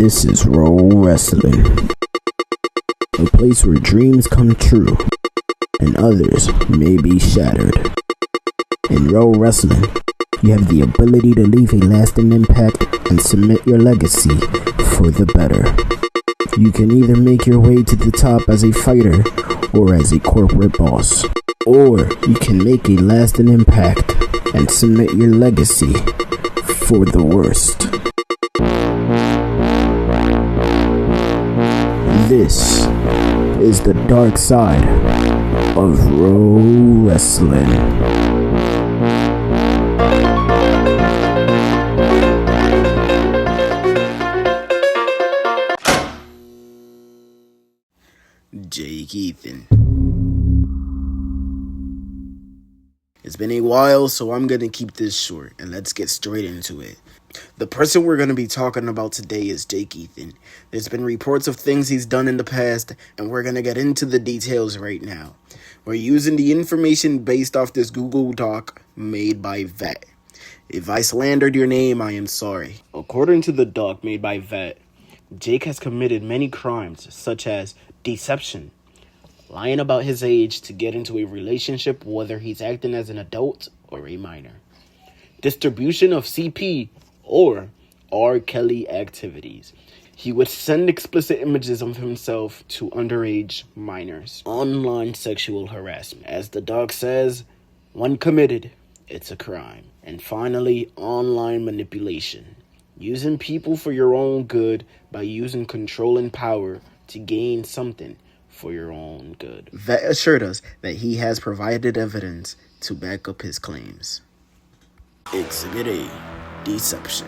This is Row Wrestling, a place where dreams come true and others may be shattered. In Row Wrestling, you have the ability to leave a lasting impact and cement your legacy for the better. You can either make your way to the top as a fighter or as a corporate boss, or you can make a lasting impact and cement your legacy for the worst. This is the dark side of Row Wrestling. Jake Ethan. It's been a while, so I'm gonna keep this short, and let's get straight into it. The person we're going to be talking about today is Jake Ethan. There's been reports of things he's done in the past, and we're going to get into the details right now. We're using the information based off this Google Doc made by Vet. If I slandered your name, I am sorry. According to the doc made by Vet, Jake has committed many crimes, such as deception, lying about his age to get into a relationship, whether he's acting as an adult or a minor, distribution of CP, or R. Kelly activities. He would send explicit images of himself to underage minors. Online sexual harassment. As the doc says, when committed, it's a crime. And finally, online manipulation. Using people for your own good by using control and power to gain something for your own good. Vet assured us that he has provided evidence to back up his claims. Exhibit A. Deception.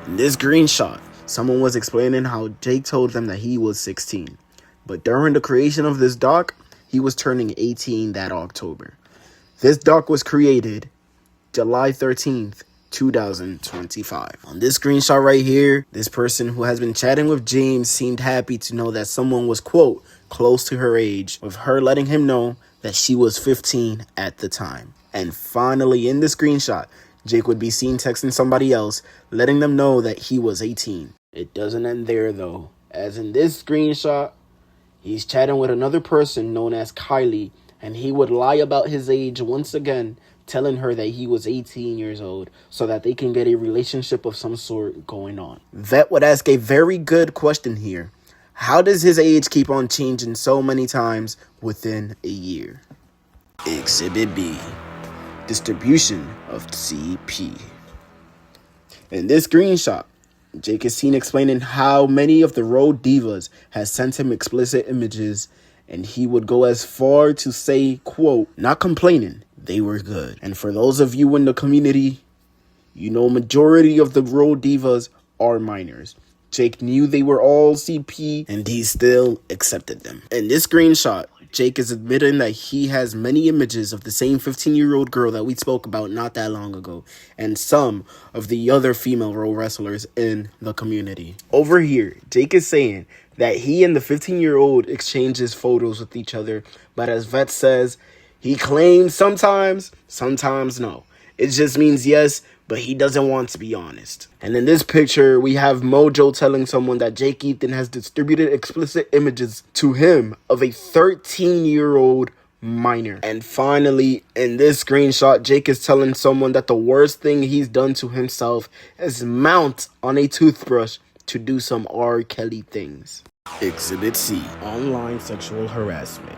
In this screenshot, someone was explaining how Jake told them that he was 16. But during the creation of this doc, he was turning 18 that October. This doc was created July 13th, 2025. On this screenshot right here, this person who has been chatting with James seemed happy to know that someone was, quote, close to her age, with her letting him know that she was 15 at the time. And finally, in the screenshot, Jake would be seen texting somebody else, letting them know that he was 18. It doesn't end there, though, as in this screenshot, he's chatting with another person known as Kylie, and he would lie about his age once again, telling her that he was 18 years old so that they can get a relationship of some sort going on. Vet would ask a very good question here. How does his age keep on changing so many times within a year? Exhibit B. Distribution of CP. In this screenshot, Jake is seen explaining how many of the road divas has sent him explicit images, and he would go as far to say, quote, not complaining, they were good. And for those of you in the community, you know majority of the road divas are minors. Jake knew they were all CP, and he still accepted them. In this screenshot, Jake is admitting that he has many images of the same 15-year-old girl that we spoke about not that long ago, and some of the other female role wrestlers in the community. Over here, Jake is saying that he and the 15-year-old exchanges photos with each other, but as Vet says, he claims sometimes no. It just means yes, but he doesn't want to be honest. And in this picture, we have Mojo telling someone that Jake Ethan has distributed explicit images to him of a 13-year-old minor. And finally, in this screenshot, Jake is telling someone that the worst thing he's done to himself is mount on a toothbrush to do some R. Kelly things. Exhibit C. Online sexual harassment.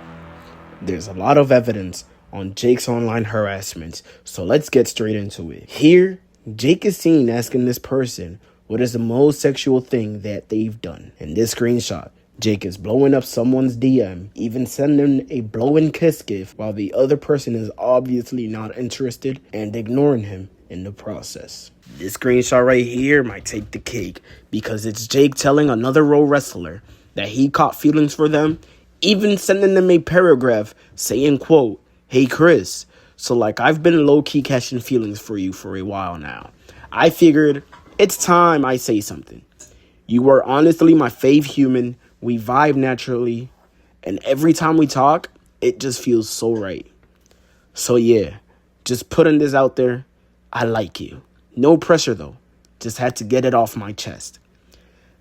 There's a lot of evidence on Jake's online harassment, so let's get straight into it. Here, Jake is seen asking this person what is the most sexual thing that they've done. In this screenshot, Jake is blowing up someone's DM, even sending a blow and kiss gift, while the other person is obviously not interested and ignoring him in the process. This screenshot right here might take the cake, because it's Jake telling another Row wrestler that he caught feelings for them, even sending them a paragraph saying, quote, hey Chris, so like I've been low-key catching feelings for you for a while now. I figured it's time I say something. You were honestly my fave human, we vibe naturally, and every time we talk, it just feels so right. So yeah, just putting this out there, I like you. No pressure though, just had to get it off my chest.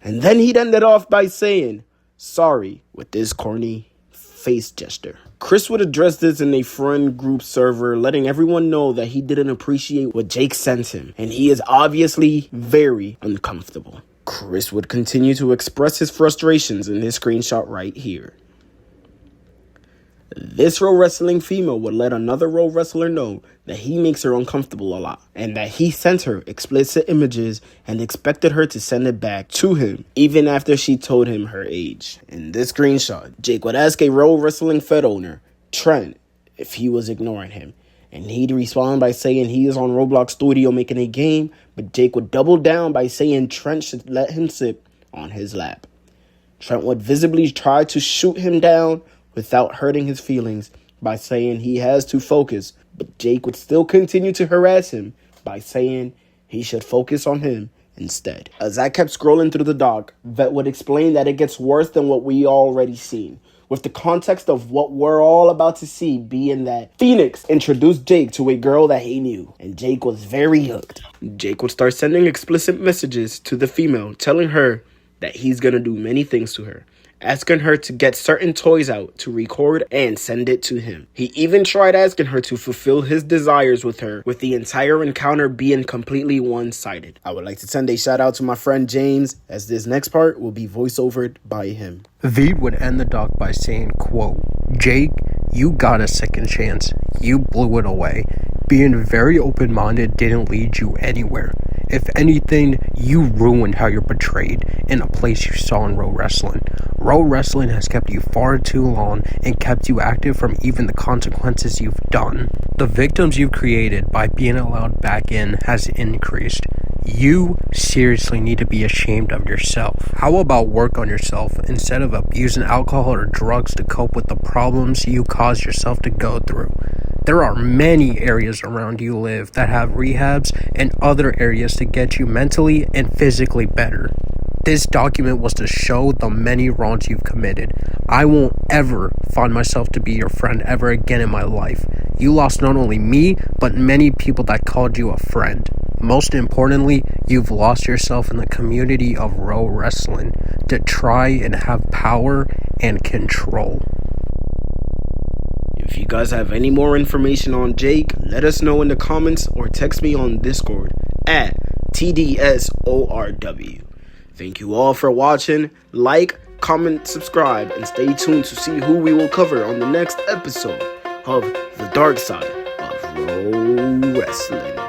And then he'd end it off by saying, sorry, with this corny face gesture. Chris would address this in a friend group server, letting everyone know that he didn't appreciate what Jake sent him, and he is obviously very uncomfortable. Chris would continue to express his frustrations in this screenshot right here. This Row Wrestling female would let another Row Wrestler know that he makes her uncomfortable a lot, and that he sent her explicit images and expected her to send it back to him, even after she told him her age. In this screenshot, Jake would ask a Row Wrestling Fed owner, Trent, if he was ignoring him, and he'd respond by saying he is on Roblox Studio making a game, but Jake would double down by saying Trent should let him sit on his lap. Trent would visibly try to shoot him down without hurting his feelings by saying he has to focus, but Jake would still continue to harass him by saying he should focus on him instead. As I kept scrolling through the doc, Vet would explain that it gets worse than what we already seen, with the context of what we're all about to see being that Phoenix introduced Jake to a girl that he knew, and Jake was very hooked. Jake would start sending explicit messages to the female, telling her that he's gonna do many things to her, asking her to get certain toys out to record and send it to him. He even tried asking her to fulfill his desires with her, with the entire encounter being completely one-sided. I would like to send a shout out to my friend James, as this next part will be voiceovered by him. V would end the doc by saying, quote, Jake, you got a second chance. You blew it away. Being very open-minded didn't lead you anywhere. If anything, you ruined how you're portrayed in a place you saw in Row Wrestling. Row Wrestling has kept you far too long and kept you active from even the consequences you've done. The victims you've created by being allowed back in has increased. You seriously need to be ashamed of yourself. How about work on yourself instead of abusing alcohol or drugs to cope with the problems you caused yourself to go through? There are many areas around you live that have rehabs and other areas to get you mentally and physically better. This document was to show the many wrongs you've committed. I won't ever find myself to be your friend ever again in my life. You lost not only me, but many people that called you a friend. Most importantly, you've lost yourself in the community of Row Wrestling to try and have power and control. If you guys have any more information on Jake, let us know in the comments or text me on Discord at TDSORW. Thank you all for watching. Like, comment, subscribe, and stay tuned to see who we will cover on the next episode of The Dark Side of Row Wrestling.